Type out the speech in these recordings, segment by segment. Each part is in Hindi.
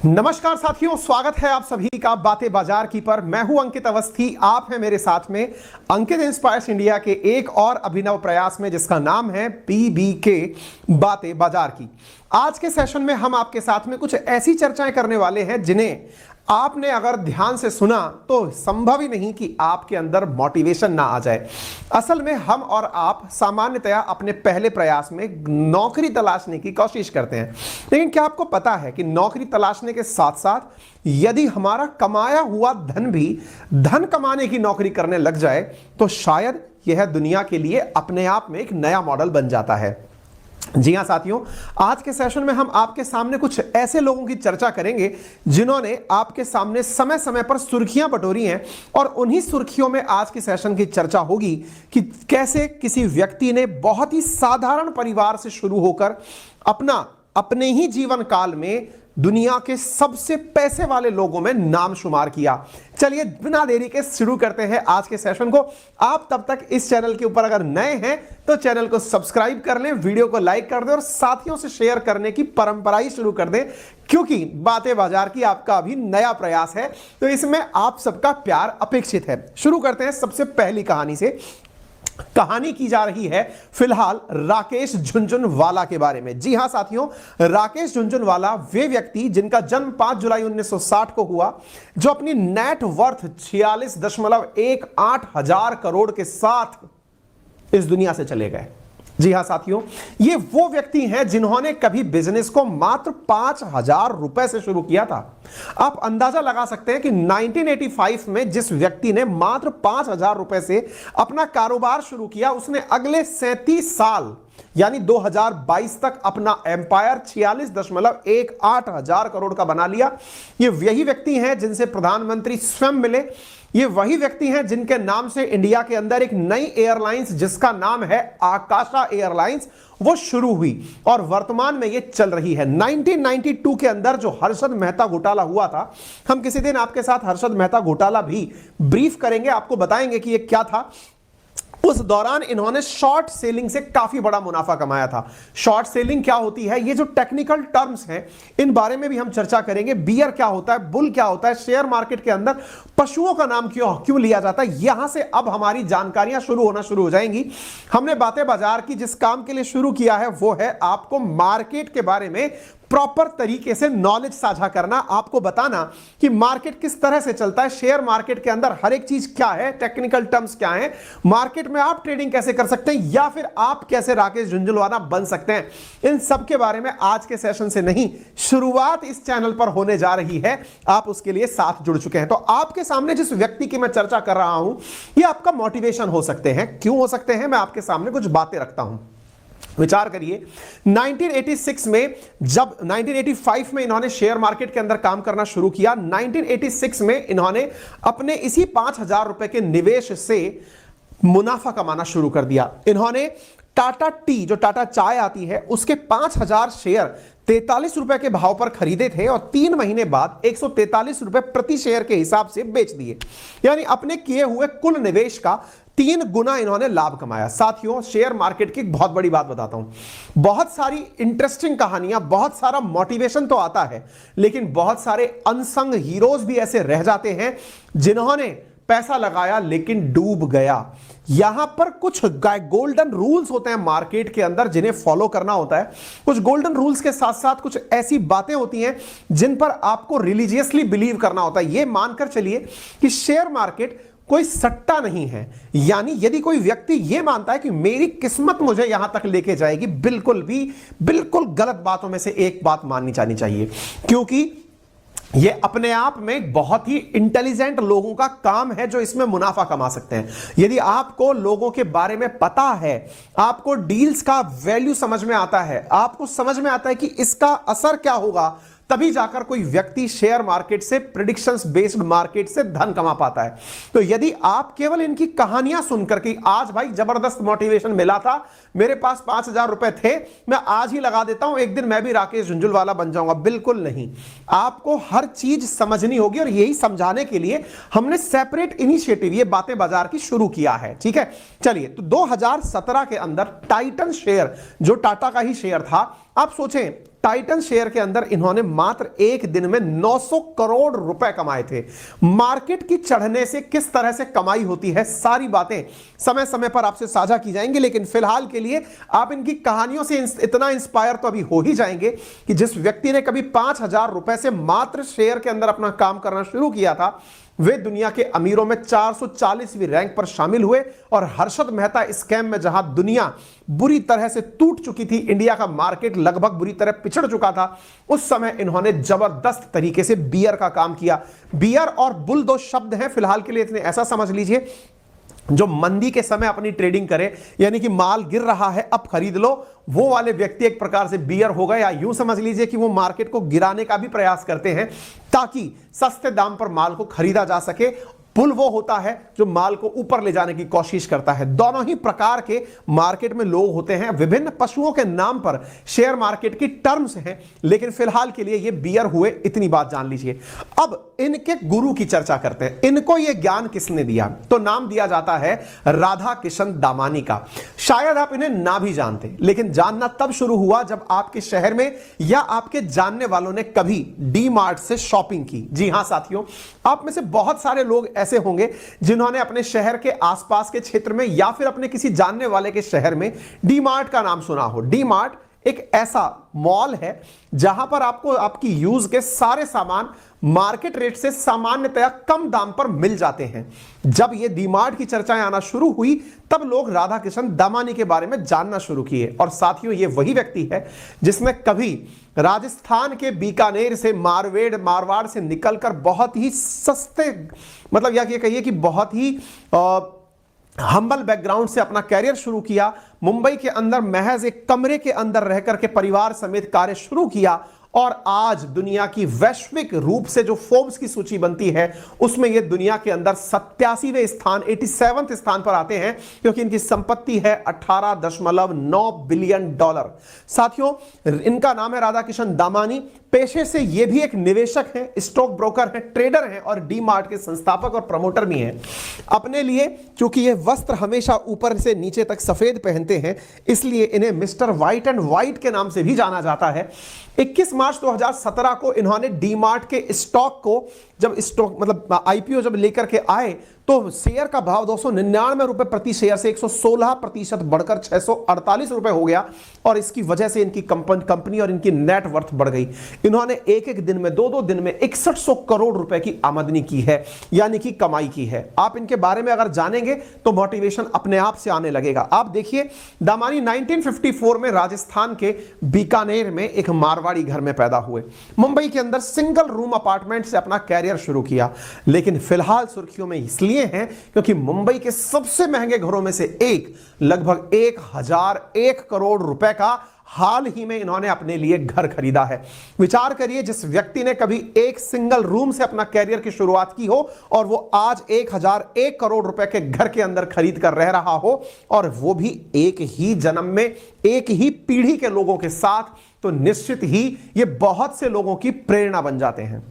नमस्कार साथियों, स्वागत है आप सभी का बातें बाजार की पर। मैं हूं अंकित अवस्थी, आप हैं मेरे साथ में अंकित इंस्पायर्स इंडिया के एक और अभिनव प्रयास में जिसका नाम है PBK बातें बाजार की। आज के सेशन में हम आपके साथ में कुछ ऐसी चर्चाएं करने वाले हैं जिन्हें आपने अगर ध्यान से सुना तो संभव ही नहीं कि आपके अंदर मोटिवेशन ना आ जाए। असल में हम और आप सामान्यतया अपने पहले प्रयास में नौकरी तलाशने की कोशिश करते हैं, लेकिन क्या आपको पता है कि नौकरी तलाशने के साथ साथ यदि हमारा कमाया हुआ धन भी धन कमाने की नौकरी करने लग जाए तो शायद यह दुनिया के लिए अपने आप में एक नया मॉडल बन जाता है। जी हां साथियों, आज के सेशन में हम आपके सामने कुछ ऐसे लोगों की चर्चा करेंगे जिन्होंने आपके सामने समय समय पर सुर्खियां बटोरी हैं, और उन्हीं सुर्खियों में आज की सेशन की चर्चा होगी कि कैसे किसी व्यक्ति ने बहुत ही साधारण परिवार से शुरू होकर अपने ही जीवन काल में दुनिया के सबसे पैसे वाले लोगों में नाम शुमार किया। चलिए बिना देरी के शुरू करते हैं आज के सेशन को। आप तब तक इस चैनल के ऊपर अगर नए हैं तो चैनल को सब्सक्राइब कर लें, वीडियो को लाइक कर दें और साथियों से शेयर करने की परंपरा ही शुरू कर दें, क्योंकि बातें बाजार की आपका अभी नया प्रयास है तो इसमें आप सबका प्यार अपेक्षित है। शुरू करते हैं सबसे पहली कहानी से। कहानी की जा रही है फिलहाल राकेश झुनझुनवाला के बारे में। जी हां साथियों, राकेश झुनझुनवाला वे व्यक्ति जिनका जन्म 5 जुलाई 1960 को हुआ, जो अपनी नेट वर्थ 46.18 हजार करोड़ के साथ इस दुनिया से चले गए। जी हां साथियों, ये वो व्यक्ति हैं जिन्होंने कभी बिजनेस को मात्र 5,000 रुपए से शुरू किया था। आप अंदाजा लगा सकते हैं कि 1985 में जिस व्यक्ति ने मात्र 5,000 रुपए से अपना कारोबार शुरू किया, उसने अगले 37 साल यानी 2022 तक अपना एम्पायर 46.18 हजार करोड़ का बना लिया। ये वही व्यक्ति हैं जिनसे प्रधानमंत्री स्वयं मिले। ये वही व्यक्ति हैं जिनके नाम से इंडिया के अंदर एक नई एयरलाइंस जिसका नाम है आकाशा एयरलाइंस वो शुरू हुई और वर्तमान में ये चल रही है। 1992 के अंदर जो हर्षद मेहता घोटाला हुआ था, हम किसी दिन आपके साथ हर्षद मेहता घोटाला भी ब्रीफ करेंगे, आपको बताएंगे कि ये क्या था। उस दौरान इन्होंने शॉर्ट सेलिंग से काफी बड़ा मुनाफा कमाया था। शॉर्ट सेलिंग क्या होती है, ये जो टेक्निकल टर्म्स हैं इन बारे में भी हम चर्चा करेंगे। बियर क्या होता है, बुल क्या होता है, शेयर मार्केट के अंदर पशुओं का नाम क्यों लिया जाता है, यहां से अब हमारी जानकारियां शुरू हो जाएंगी। हमने बातें बाजार की जिस काम के लिए शुरू किया है वो है आपको मार्केट के बारे में प्रॉपर तरीके से नॉलेज साझा करना, आपको बताना कि मार्केट किस तरह से चलता है, शेयर मार्केट के अंदर हर एक चीज क्या है, टेक्निकल टर्म्स क्या है, मार्केट में आप ट्रेडिंग कैसे कर सकते हैं या फिर आप कैसे राकेश झुनझुनवाला बन सकते हैं। इन सब के बारे में आज के सेशन से नहीं, शुरुआत इस चैनल पर होने जा रही है। आप उसके लिए साथ जुड़ चुके हैं। तो आपके सामने जिस व्यक्ति की मैं चर्चा कर रहा हूं, ये आपका मोटिवेशन हो सकते हैं। क्यों हो सकते हैं, मैं आपके सामने कुछ बातें रखता हूं। विचार करिए, 1986 में जब 1985 में इन्होंने शेयर मार्केट के अंदर काम करना शुरू किया, 1986 में इन्होंने अपने इसी 5,000 रुपए के निवेश से मुनाफा कमाना शुरू कर दिया। इन्होंने टाटा टी, जो टाटा चाय आती है, उसके 5,000 शेयर 43 रुपए के भाव पर खरीदे थे और 3 महीने बाद 143 रुपए प्रति शेयर के हिसाब से बेच दिए। यानी अपने किए हुए कुल निवेश का 3 गुना इन्होंने लाभ कमाया। साथियों, शेयर मार्केट की बहुत बड़ी बात बताता हूं। बहुत सारी इंटरेस्टिंग कहानियां, बहुत सारा मोटिवेशन तो आता है, लेकिन बहुत सारे अनसंग हीरोज भी ऐसे रह जाते हैं जिन्होंने पैसा लगाया लेकिन डूब गया। यहां पर कुछ गोल्डन रूल्स होते हैं मार्केट के अंदर जिन्हें फॉलो करना होता है। कुछ गोल्डन रूल्स के साथ साथ कुछ ऐसी बातें होती हैं जिन पर आपको रिलीजियसली बिलीव करना होता है। यह मानकर चलिए कि शेयर मार्केट कोई सट्टा नहीं है। यानी यदि कोई व्यक्ति यह मानता है कि मेरी किस्मत मुझे यहां तक लेके जाएगी, बिल्कुल गलत बातों में से एक बात माननी जानी चाहिए, क्योंकि यह अपने आप में बहुत ही इंटेलिजेंट लोगों का काम है जो इसमें मुनाफा कमा सकते हैं। यदि आपको लोगों के बारे में पता है, आपको डील्स का वैल्यू समझ में आता है, आपको समझ में आता है कि इसका असर क्या होगा, तभी जाकर कोई व्यक्ति शेयर मार्केट से, प्रेडिक्शंस बेस्ड मार्केट से धन कमा पाता है। तो यदि आप केवल इनकी कहानियां सुनकर कि आज भाई जबरदस्त मोटिवेशन मिला था, मेरे पास 5,000 रुपए थे, मैं आज ही लगा देता हूं, एक दिन मैं भी राकेश झुनझुनवाला बन जाऊंगा, बिल्कुल नहीं। आपको हर चीज समझनी होगी और यही समझाने के लिए हमने सेपरेट इनिशिएटिव, ये बातें बाजार की शुरू किया है। ठीक है, चलिए। तो 2017 के अंदर टाइटन शेयर, जो टाटा का ही शेयर था, आप सोचें, टाइटन शेयर के अंदर इन्होंने मात्र एक दिन में 900 करोड़ रुपए कमाए थे। मार्केट की चढ़ने से किस तरह से कमाई होती है, सारी बातें समय समय पर आपसे साझा की जाएंगी, लेकिन फिलहाल के लिए आप इनकी कहानियों से इतना इंस्पायर तो अभी हो ही जाएंगे कि जिस व्यक्ति ने कभी 5,000 रुपए से मात्र शेयर के अंदर अपना काम करना शुरू किया था, वे दुनिया के अमीरों में 440वीं रैंक पर शामिल हुए। और हर्षद मेहता स्कैम में जहां दुनिया बुरी तरह से टूट चुकी थी, इंडिया का मार्केट लगभग बुरी तरह पिछड़ चुका था, उस समय इन्होंने जबरदस्त तरीके से बियर का काम किया। बियर और बुल दो शब्द हैं, फिलहाल के लिए इतने ऐसा समझ लीजिए, जो मंदी के समय अपनी ट्रेडिंग करे, यानी कि माल गिर रहा है अब खरीद लो, वो वाले व्यक्ति एक प्रकार से बियर हो गए। या यूं समझ लीजिए कि वो मार्केट को गिराने का भी प्रयास करते हैं ताकि सस्ते दाम पर माल को खरीदा जा सके। पुल वो होता है जो माल को ऊपर ले जाने की कोशिश करता है। दोनों ही प्रकार के मार्केट में लोग होते हैं, विभिन्न पशुओं के नाम पर शेयर मार्केट की टर्म्स हैं, लेकिन फिलहाल के लिए ये बियर हुए, इतनी बात जान लीजिए। अब इनके गुरु की चर्चा करते हैं। इनको ये ज्ञान किसने दिया, तो नाम दिया जाता है राधा किशन दामानी का। शायद आप इन्हें ना भी जानते, लेकिन जानना तब शुरू हुआ जब आपके शहर में या आपके जानने वालों ने कभी डी मार्ट से शॉपिंग की। जी हां साथियों, आप में से बहुत सारे लोग ऐसे होंगे जिन्होंने अपने शहर के आसपास के क्षेत्र में या फिर अपने किसी जानने वाले के शहर में डी मार्ट का नाम सुना हो। डी मार्ट एक ऐसा मॉल है जहां पर आपको आपकी यूज के सारे सामान मार्केट रेट से सामान्यतया कम दाम पर मिल जाते हैं। जब ये डी मार्ट की चर्चाएं आना शुरू हुई, तब लोग राधा किशन दामानी के बारे में जानना शुरू किए। और साथियों, ये वही व्यक्ति है जिसने कभी राजस्थान के बीकानेर से मारवाड़ से निकलकर बहुत ही सस्ते, मतलब या कहिए कि बहुत ही हम्बल बैकग्राउंड से अपना कैरियर शुरू किया। मुंबई के अंदर महज एक कमरे के अंदर रहकर के परिवार समेत कार्य शुरू किया, और आज दुनिया की वैश्विक रूप से जो फोर्ब्स की सूची बनती है, उसमें ये दुनिया के अंदर 87वें स्थान, 87वें स्थान पर आते हैं, क्योंकि इनकी संपत्ति है $18.9 बिलियन। साथियों, इनका नाम है राधा किशन दामानी। पेशे से ये भी एक निवेशक हैं, स्टॉक ब्रोकर हैं, ट्रेडर हैं और डी मार्ट के संस्थापक और प्रमोटर भी हैं। अपने लिए चूंकि ये वस्त्र हमेशा ऊपर से नीचे तक सफेद पहनते हैं, इसलिए इन्हें मिस्टर व्हाइट एंड व्हाइट के नाम से भी जाना जाता है। 21 मार्च 2017 को इन्होंने डी मार्ट के स्टॉक को, जब स्टॉक मतलब आईपीओ जब लेकर के आए, तो शेयर का भाव 299 रुपए प्रति शेयर से 116% बढ़कर 648 रुपए हो गया। और इसकी वजह से इनकी कंपनी और इनकी नेट वर्थ बढ़ गई। इन्होंने एक एक दिन में, दो दिन में 6100 करोड़ रुपए की आमदनी की है, यानी कि कमाई की है। आप इनके बारे में अगर जानेंगे तो मोटिवेशन अपने आप से आने लगेगा। आप देखिए, दामानी 1954 में राजस्थान के बीकानेर में एक मारवाड़ी घर में पैदा हुए। मुंबई के अंदर सिंगल रूम अपार्टमेंट से अपना कैरियर शुरू किया, लेकिन फिलहाल सुर्खियों में इसलिए हैं क्योंकि मुंबई के सबसे महंगे घरों में से एक, लगभग 1001 करोड़ रुपए का हाल ही में इन्होंने अपने लिए घर खरीदा है। विचार करिए, जिस व्यक्ति ने कभी एक सिंगल रूम से अपना कैरियर की शुरुआत की हो और वो आज 1001 करोड़ रुपए के घर के अंदर खरीद कर रह रहा हो, और वो भी एक ही जन्म में एक ही पीढ़ी के लोगों के साथ, तो निश्चित ही ये बहुत से लोगों की प्रेरणा बन जाते हैं।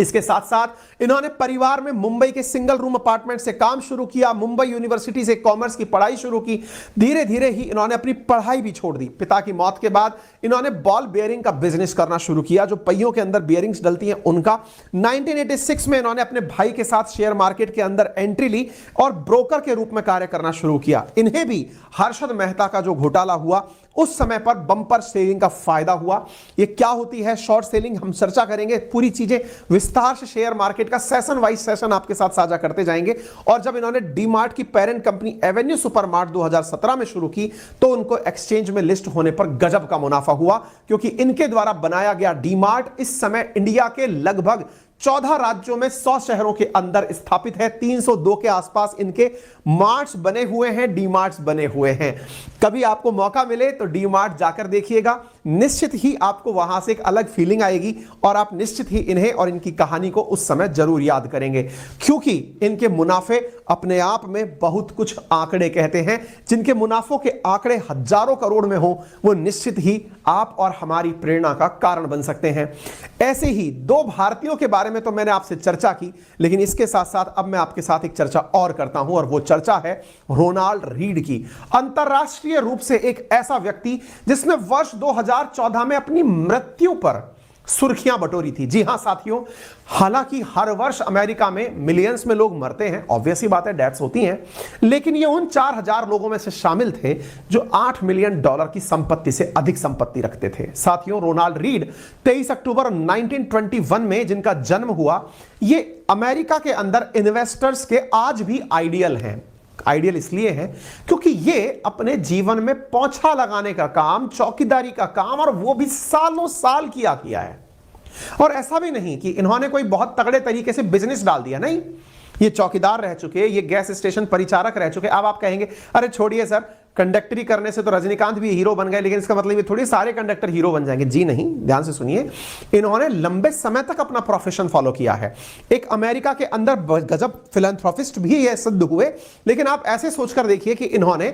इसके साथ साथ इन्होंने परिवार में मुंबई के सिंगल रूम अपार्टमेंट से काम शुरू किया, मुंबई यूनिवर्सिटी से कॉमर्स की पढ़ाई शुरू की। धीरे धीरे ही इन्होंने अपनी पढ़ाई भी छोड़ दी। पिता की मौत के बाद इन्होंने बॉल बेयरिंग का बिजनेस करना शुरू किया, जो पहियों के अंदर बेयरिंग्स डलती हैं उनका। 1986 में इन्होंने अपने भाई के साथ शेयर मार्केट के अंदर एंट्री ली और ब्रोकर के रूप में कार्य करना शुरू किया। इन्हें भी हर्षद मेहता का जो घोटाला हुआ, उस समय पर बंपर सेलिंग का फायदा हुआ। ये क्या होती है शॉर्ट सेलिंग, हम चर्चा करेंगे, पूरी चीजें विस्तार से शेयर मार्केट का सेशन वाइज सेशन आपके साथ साझा करते जाएंगे। और जब इन्होंने डी मार्ट की पेरेंट कंपनी एवेन्यू सुपरमार्ट 2017 में शुरू की, तो उनको एक्सचेंज में लिस्ट होने पर गजब का मुनाफा हुआ, क्योंकि इनके द्वारा बनाया गया डी मार्ट इस समय इंडिया के लगभग 14 राज्यों में 100 शहरों के अंदर स्थापित है। 302 के आसपास इनके मार्ट्स बने हुए हैं, डी मार्ट्स बने हुए हैं। कभी आपको मौका मिले तो डी मार्ट जाकर देखिएगा, निश्चित ही आपको वहां से एक अलग फीलिंग आएगी और आप निश्चित ही इन्हें और इनकी कहानी को उस समय जरूर याद करेंगे, क्योंकि इनके मुनाफे अपने आप में बहुत कुछ आंकड़े कहते हैं। जिनके मुनाफों के आंकड़े हजारों करोड़ में हो, वो निश्चित ही आप और हमारी प्रेरणा का कारण बन सकते हैं। ऐसे ही दो भारतीयों के बारे बारे में तो मैंने आपसे चर्चा की, लेकिन इसके साथ साथ अब मैं आपके साथ एक चर्चा और करता हूं, और वो चर्चा है रोनाल्ड रीड की। अंतरराष्ट्रीय रूप से एक ऐसा व्यक्ति जिसने वर्ष 2014 में अपनी मृत्यु पर सुर्खियां बटोरी थी। जी हां साथियों, हालांकि हर वर्ष अमेरिका में मिलियंस में लोग मरते हैं, ऑब्वियस ही बात है, डेथ्स होती हैं, लेकिन ये उन 4000 लोगों में से शामिल थे जो $8 मिलियन की संपत्ति से अधिक संपत्ति रखते थे। साथियों, रोनाल्ड रीड 23 अक्टूबर 1921 में जिनका जन्म हुआ, ये अमेरिका के अंदर इन्वेस्टर्स के आज भी आइडियल हैं। आइडियल इसलिए है क्योंकि ये अपने जीवन में पोंछा लगाने का काम, चौकीदारी का काम, और वो भी सालों साल किया है। और ऐसा भी नहीं कि इन्होंने कोई बहुत तगड़े तरीके से बिजनेस डाल दिया, नहीं, ये चौकीदार रह चुके, ये गैस स्टेशन परिचारक रह चुके। अब आप कहेंगे अरे छोड़िए सर, कंडक्टरी करने से तो रजनीकांत भी हीरो बन गए, लेकिन इसका मतलब ये थोड़ी सारे कंडक्टर हीरो बन जाएंगे। जी नहीं, ध्यान से सुनिए, इन्होंने लंबे समय तक अपना प्रोफेशन फॉलो किया है। एक अमेरिका के अंदर गजब फिलैंथ्रोपिस्ट भी ये सिद्ध हुए, लेकिन आप ऐसे सोचकर देखिए कि इन्होंने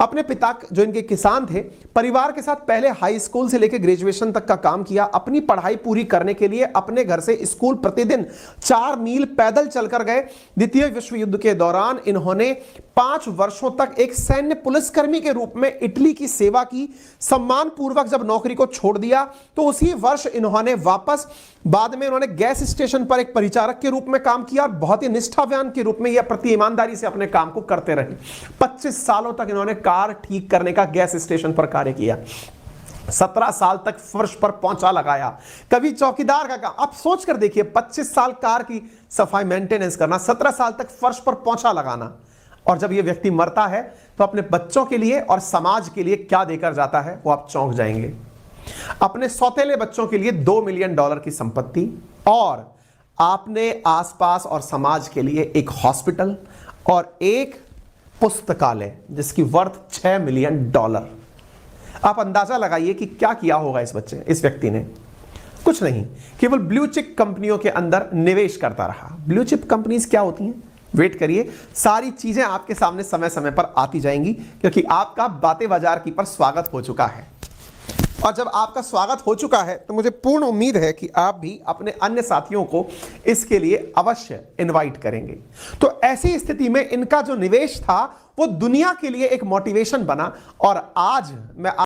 अपने पिता जो इनके किसान थे, परिवार के साथ पहले हाई स्कूल से लेकर ग्रेजुएशन तक का काम किया। अपनी पढ़ाई पूरी करने के लिए अपने घर से स्कूल प्रतिदिन 4 मील पैदल चलकर गए। द्वितीय विश्व युद्ध के दौरान इन्होंने 5 वर्षों तक एक सैन्य पुलिसकर्मी के रूप में इटली की सेवा की। सम्मान पूर्वक जब नौकरी को छोड़ दिया तो उसी वर्ष इन्होंने वापस, बाद में इन्होंने गैस स्टेशन पर एक परिचारक के रूप में काम किया। बहुत ही निष्ठावान के रूप में यह प्रति ईमानदारी से अपने काम को करते रहे। 25 सालों तक इन्होंने कार ठीक करने का गैस स्टेशन पर कार्य किया। 17 साल तक फर्श पर पोंछा लगाया, कभी चौकीदार का काम। आप सोच कर देखिए, 25 साल कार की सफाई मेंटेनेंस करना, 17 साल तक फर्श पर पोंछा लगाना, और जब यह व्यक्ति मरता है तो अपने बच्चों के लिए और समाज के लिए क्या देकर जाता है, वो आप चौंक जाएंगे। अपने सौतेले बच्चों के लिए $2 मिलियन की संपत्ति, और आपने आसपास और समाज के लिए एक हॉस्पिटल और एक पुस्तकालय जिसकी वर्थ $6 मिलियन। आप अंदाजा लगाइए कि क्या किया होगा इस व्यक्ति ने। कुछ नहीं, केवल ब्लू चिप कंपनियों के अंदर निवेश करता रहा। ब्लू चिप कंपनीज क्या होती हैं? वेट करिए, सारी चीजें आपके सामने समय समय पर आती जाएंगी, क्योंकि आपका बातें बाजार की पर स्वागत हो चुका है। और जब आपका स्वागत हो चुका है तो मुझे पूर्ण उम्मीद है कि आप भी अपने अन्य साथियों को इसके लिए अवश्य इनवाइट करेंगे। तो ऐसी स्थिति में इनका जो निवेश था वो दुनिया के लिए एक मोटिवेशन बना, और आज मैं